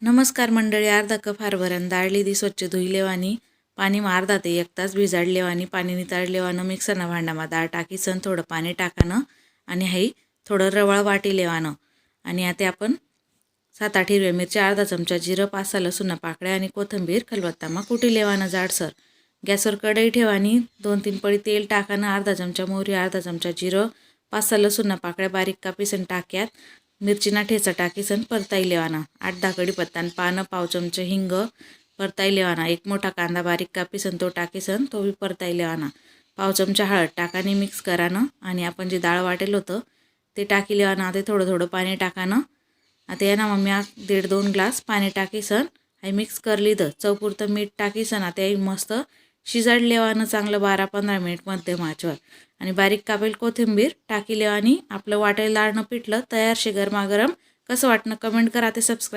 नमस्कार मंडळी. अर्धा कप हरभऱ्यान डाळ लिधी स्वच्छ धुईलेवानी पाणी में अर्धा ते 1 तास भिजाडलेवानी पाणी निताळलेवानं मिक्सरना भांडामा डाळ टाकीसन थोडं पाणी टाकानं आणि हाई थोडं रवाळ वाटी लेवानं आणि आता आपण 7-8 हिरव्या मिरच्या, अर्धा चमचा जिरं, 5-6 लसूण पाकळ्या आणि कोथिंबीर खलबत्तामा कुटी लेवानं जाडसर. गॅसवर कढई ठेवानी 2-3 पळी तेल टाकानं, अर्धा चमचा मोहरी, अर्धा चमचा जिरं, 5-6 लसूण पाकळ्या बारीक कापीसन टाक्यात मिरचीना ठेचा टाकीसन परताई लेवाना. 8-10 कढीपत्ता पानं, पाव चमचा हिंग परताई लेवाना. 1 मोठा कांदा बारीक कापीसन तो टाकीसन तो भी परताई लेवाना. पाव चमचा हळद टाकानी मिक्स करानं आणि आपण जे डाळ वाटेल होतं ते टाकी लेवाना. आता थोडं थोडं पाणी टाकानं. आता या ना मम्मी 1.5-2 ग्लास पाणी टाकीसन हे मिक्स कर लिधं. चवपुरतं मीठ टाकीसन आता हे मस्त शिजाड लेवानं चांगलं 12-15 मिनिट मध्यम आचेवर आणि बारीक कापेल कोथिंबीर टाकी लेवानी. आपलं वाटायला लाडणं पिठलं तयार शे. गरमागरम कसं वाटणं कमेंट करा. ते सबस्क्राईब